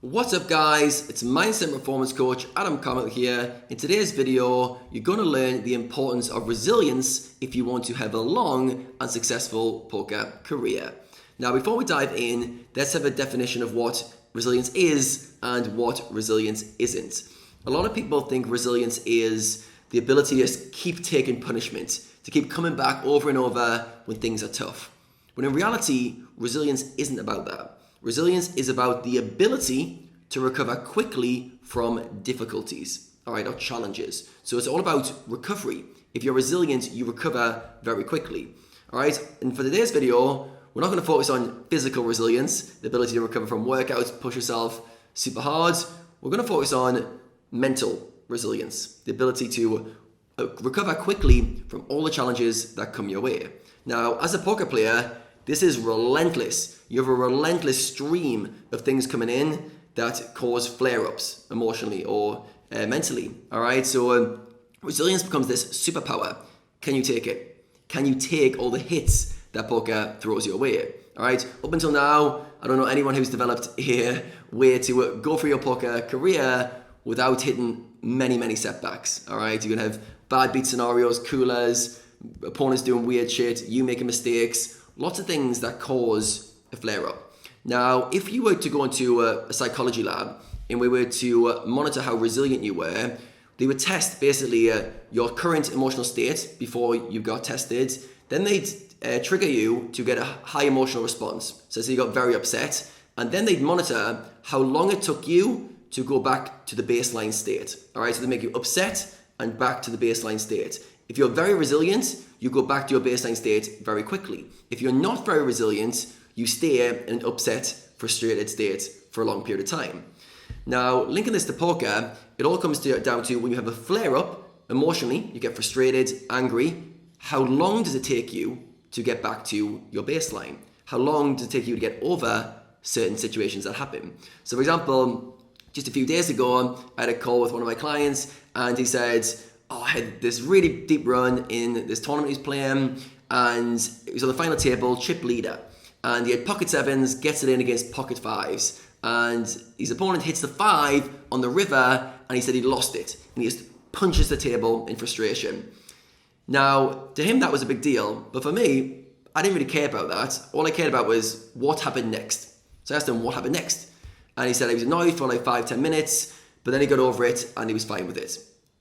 What's up guys, it's Mindset Performance Coach Adam Carmichael here. In today's video, you're going to learn the importance of resilience if you want to have a long and successful poker career. Now before we dive in, let's have a definition of what resilience is and what resilience isn't. A lot of people think resilience is the ability to just keep taking punishment, to keep coming back over and over when things are tough. But in reality, resilience isn't about that. Resilience is about the ability to recover quickly from difficulties, or challenges. So it's all about recovery. If you're resilient, you recover very quickly. And for today's video, we're not going to focus on physical resilience, the ability to recover from workouts, push yourself super hard. We're going to focus on mental resilience, the ability to recover quickly from all the challenges that come your way. Now, as a poker player, this is relentless. You have a relentless stream of things coming in that cause flare-ups emotionally or mentally. So resilience becomes this superpower. Can you take it? Can you take all the hits that poker throws your way? Up until now, I don't know anyone who's developed a way to go through your poker career without hitting many setbacks. You're gonna have bad beat scenarios, coolers, opponents doing weird shit, you making mistakes. Lots of things that cause a flare-up. Now, if you were to go into a psychology lab and we were to monitor how resilient you were, they would test basically your current emotional state before you got tested. Then they'd trigger you to get a high emotional response. So you got very upset. And then they'd monitor how long it took you to go back to the baseline state. So they make you upset and back to the baseline state. If you're very resilient, you go back to your baseline state very quickly. If you're not very resilient, you stay in an upset, frustrated state for a long period of time. Now, linking this to poker, it all comes down to when you have a flare-up, emotionally, you get frustrated, angry, how long does it take you to get back to your baseline? How long does it take you to get over certain situations that happen? So for example, just a few days ago, I had a call with one of my clients and he said, I had this really deep run in this tournament he's playing and it was on the final table, chip leader. And he had pocket sevens, gets it in against pocket fives. And his opponent hits the 5 on the river and he said he lost it. And he just punches the table in frustration. Now, to him that was a big deal. But for me, I didn't really care about that. All I cared about was what happened next. So I asked him what happened next. And he said he was annoyed for like 5-10 minutes, but then he got over it and he was fine with it.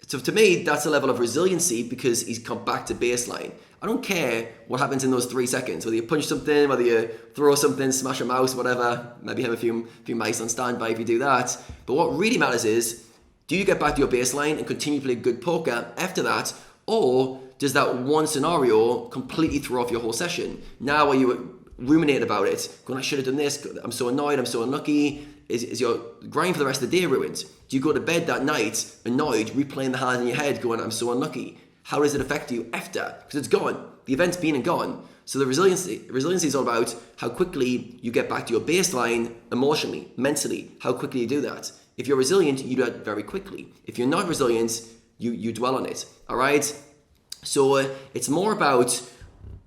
So to me, that's a level of resiliency because he's come back to baseline. I don't care what happens in those 3 seconds, whether you punch something, whether you throw something, smash a mouse, whatever, maybe have a few mice on standby if you do that. But what really matters is, do you get back to your baseline and continue to play good poker after that, or does that one scenario completely throw off your whole session? Now are you ruminating about it, going, I should have done this, I'm so annoyed, I'm so unlucky. Is your grind for the rest of the day ruined? Do you go to bed that night annoyed, replaying the hand in your head, going, I'm so unlucky? How does it affect you after? Because it's gone. The event's been and gone. So the resiliency is all about how quickly you get back to your baseline emotionally, mentally, how quickly you do that. If you're resilient, you do that very quickly. If you're not resilient, you dwell on it. So it's more about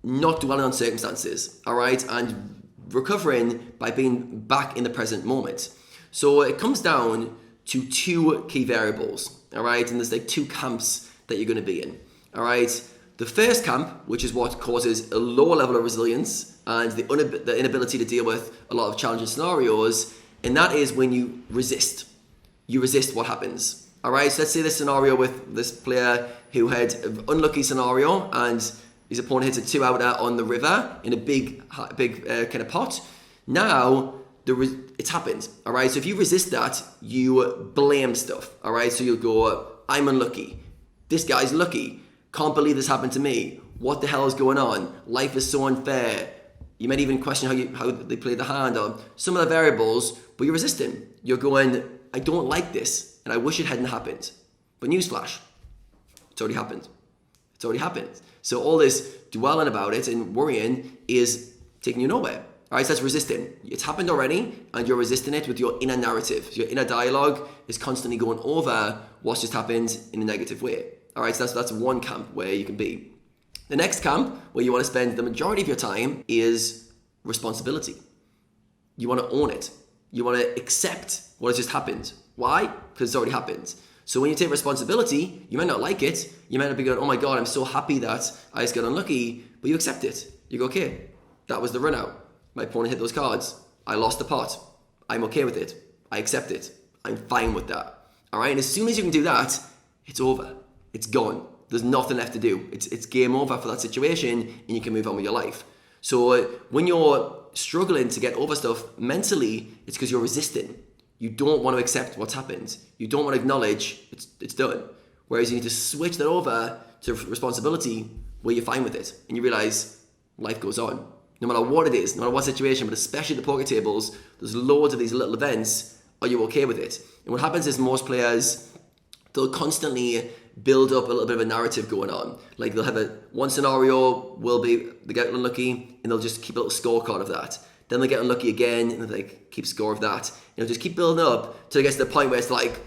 not dwelling on circumstances, and recovering by being back in the present moment. So it comes down to 2 key variables, and there's like 2 camps that you're going to be in. The first camp, which is what causes a lower level of resilience and the inability to deal with a lot of challenging scenarios, and that is when you resist. You resist what happens. So let's say this scenario with this player who had an unlucky scenario and his opponent hits a 2-outer on the river in a big kind of pot. Now, it's happened. So if you resist that, you blame stuff. So you'll go, I'm unlucky. This guy's lucky. Can't believe this happened to me. What the hell is going on? Life is so unfair. You might even question how they play the hand or some of the variables, but you're resisting. You're going, I don't like this, and I wish it hadn't happened. But newsflash, it's already happened. It's already happened. So all this dwelling about it and worrying is taking you nowhere. So that's resisting. It's happened already, and you're resisting it with your inner narrative. So your inner dialogue is constantly going over what's just happened in a negative way. So that's one camp where you can be. The next camp, where you want to spend the majority of your time, is responsibility. You want to own it. You want to accept what has just happened. Why? Because it's already happened. So when you take responsibility, you might not like it. You might not be going, oh my God, I'm so happy that I just got unlucky. But you accept it. You go, okay, that was the run out. My opponent hit those cards. I lost the pot. I'm okay with it. I accept it. I'm fine with that. All right. And as soon as you can do that, it's over. It's gone. There's nothing left to do. It's game over for that situation, and you can move on with your life. So when you're struggling to get over stuff mentally, it's because you're resisting. You don't want to accept what's happened. You don't want to acknowledge it's done. Whereas you need to switch that over to responsibility where you're fine with it, and you realize life goes on. No matter what it is, no matter what situation, but especially the poker tables, there's loads of these little events. Are you okay with it? And what happens is most players, they'll constantly build up a little bit of a narrative going on. Like they'll have one scenario will be they get unlucky and they'll just keep a little scorecard of that. Then they get unlucky again and they keep score of that. And they'll just keep building up till it gets to the point where it's like,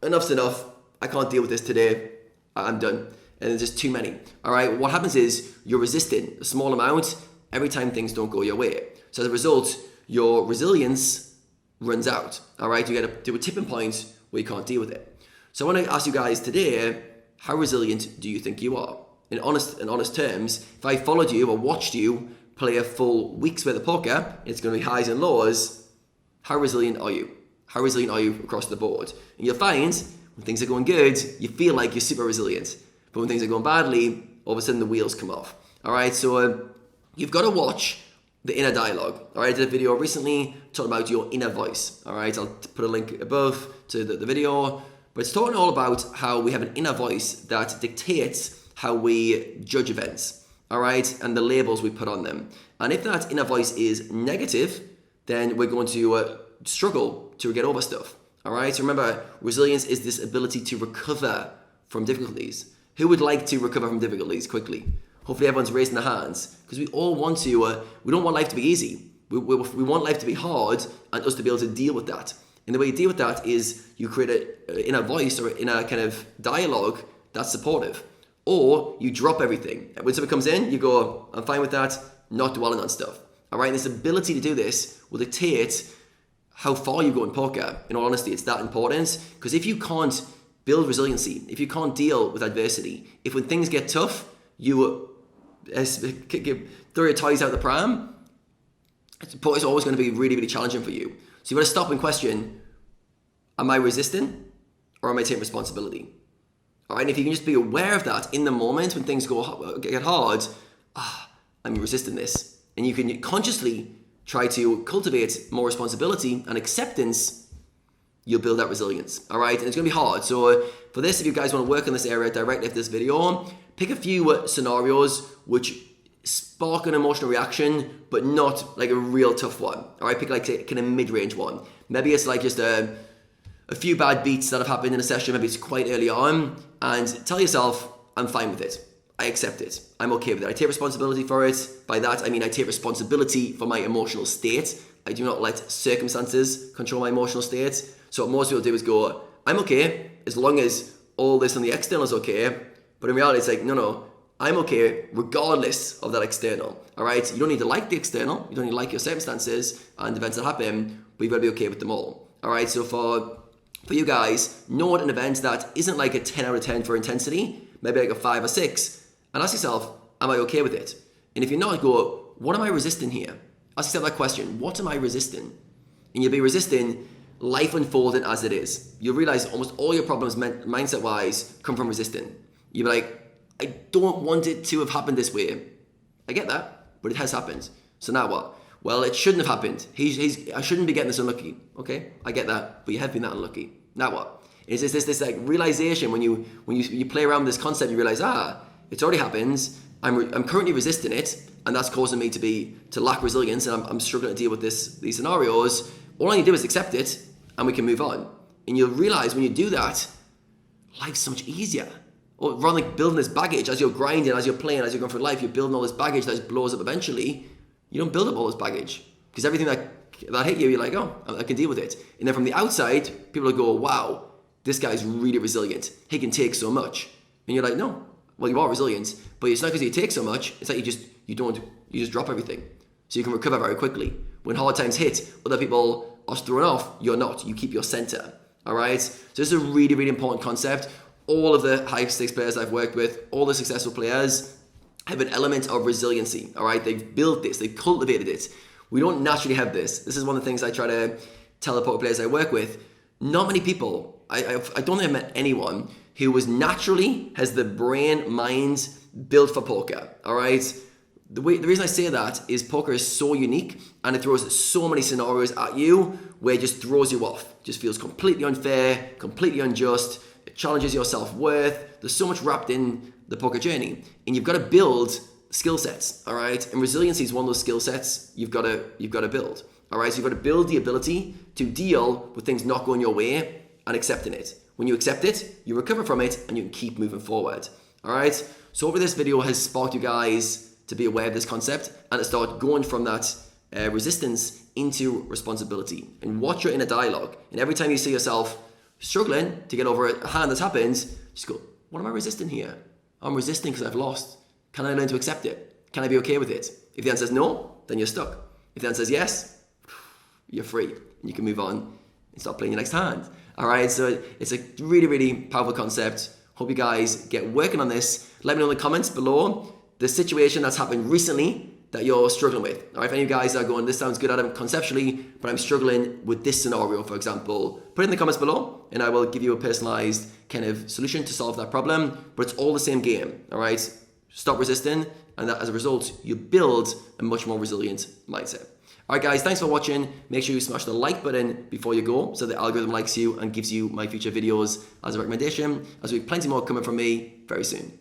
enough's enough. I can't deal with this today. I'm done. And there's just too many. All right. What happens is you're resisting a small amount every time things don't go your way. So as a result, your resilience runs out. All right. You get to a tipping point where you can't deal with it. So I want to ask you guys today, how resilient do you think you are? In honest terms, if I followed you or watched you play a full week's worth of poker, it's going to be highs and lows. How resilient are you? How resilient are you across the board? And you'll find when things are going good, you feel like you're super resilient. But when things are going badly, all of a sudden the wheels come off. All right, so you've got to watch the inner dialogue. All right, I did a video recently talking about your inner voice. All right, I'll put a link above to the video. But it's talking all about how we have an inner voice that dictates how we judge events, all right, and the labels we put on them. And if that inner voice is negative, then we're going to struggle to get over stuff, all right? So remember, resilience is this ability to recover from difficulties. Who would like to recover from difficulties quickly? Hopefully everyone's raising their hands because we all want to, we don't want life to be easy. We want life to be hard and us to be able to deal with that. And the way you deal with that is you create an inner voice or in a kind of dialogue that's supportive. Or you drop everything. When someone comes in, you go, I'm fine with that, not dwelling on stuff. All right, and this ability to do this will dictate how far you go in poker. In all honesty, it's that important. Because if you can't build resiliency, if you can't deal with adversity, if when things get tough, you throw your toys out the pram, poker's always going to be really, really challenging for you. So you've got to stop and question, am I resisting or am I taking responsibility? All right, and if you can just be aware of that in the moment when things get hard, I'm resisting this. And you can consciously try to cultivate more responsibility and acceptance, you'll build that resilience. All right, and it's going to be hard. So for this, if you guys want to work on this area directly after this video, pick a few scenarios which spark an emotional reaction, but not like a real tough one. All right, pick like a kind of mid-range one. Maybe it's like just a few bad beats that have happened in a session. Maybe it's quite early on, and tell yourself, I'm fine with it. I accept it. I'm okay with it. I take responsibility for it. By that, I mean I take responsibility for my emotional state. I do not let circumstances control my emotional state. So what most people do is go, I'm okay as long as all this on the external is okay. But in reality, it's like, no, I'm okay regardless of that external. All right, you don't need to like the external. You don't need to like your circumstances and events that happen, but you've got to be okay with them all. All right, so for you guys, note an event that isn't like a 10 out of 10 for intensity, maybe like a 5 or 6, and ask yourself, am I okay with it? And if you're not, go, what am I resisting here? Ask yourself that question, what am I resisting? And you'll be resisting life unfolding as it is. You'll realize almost all your problems mindset-wise come from resisting. You'll be like, I don't want it to have happened this way. I get that, but it has happened. So now what? Well, it shouldn't have happened. I shouldn't be getting this unlucky. Okay, I get that, but you have been that unlucky. Now what? It's this like realization when you play around with this concept, you realize, it's already happened. I'm currently resisting it, and that's causing me to lack resilience, and I'm struggling to deal with these scenarios. All I need to do is accept it, and we can move on. And you'll realize when you do that, life's so much easier. Or rather than building this baggage as you're grinding, as you're playing, as you're going through life, you're building all this baggage that just blows up eventually. You don't build up all this baggage because everything that hit you, you're like, oh, I can deal with it. And then from the outside, people will go, wow, this guy's really resilient. He can take so much. And you're like, no, well, you are resilient, but it's not because you take so much. It's like you just drop everything. So you can recover very quickly. When hard times hit, other people are thrown off, you're not. You keep your center. All right? So this is a really, really important concept. All of the high stakes players I've worked with, all the successful players have an element of resiliency. All right? They've built this. They've cultivated it. We don't naturally have this. This is one of the things I try to tell the poker players I work with. Not many people, I don't think I've met anyone who has the brain, mind built for poker. All right? The reason I say that is poker is so unique and it throws so many scenarios at you where it just throws you off. It just feels completely unfair, completely unjust. It challenges your self-worth. There's so much wrapped in the poker journey, and you've got to build skill sets. All right, and resiliency is one of those skill sets you've got to build. All right, so you've got to build the ability to deal with things not going your way and accepting it. When you accept it, you recover from it, and you can keep moving forward. All right. So hopefully this video has sparked you guys to be aware of this concept and to start going from that resistance into responsibility, and watch your inner dialogue. And every time you see yourself struggling to get over a hand that's happened, just go, what am I resisting here? I'm resisting because I've lost. Can I learn to accept it? Can I be okay with it? If the answer is no, then you're stuck. If the answer is yes, you're free and you can move on and start playing your next hand. All right, so it's a really, really powerful concept. Hope you guys get working on this. Let me know in the comments below the situation that's happened recently that you're struggling with. All right, if any of you guys are going, this sounds good, Adam, conceptually, but I'm struggling with this scenario, for example, put it in the comments below and I will give you a personalized kind of solution to solve that problem. But it's all the same game. All right, stop resisting, and that as a result, you build a much more resilient mindset. All right, guys, thanks for watching. Make sure you smash the like button before you go so the algorithm likes you and gives you my future videos as a recommendation, as we have plenty more coming from me very soon.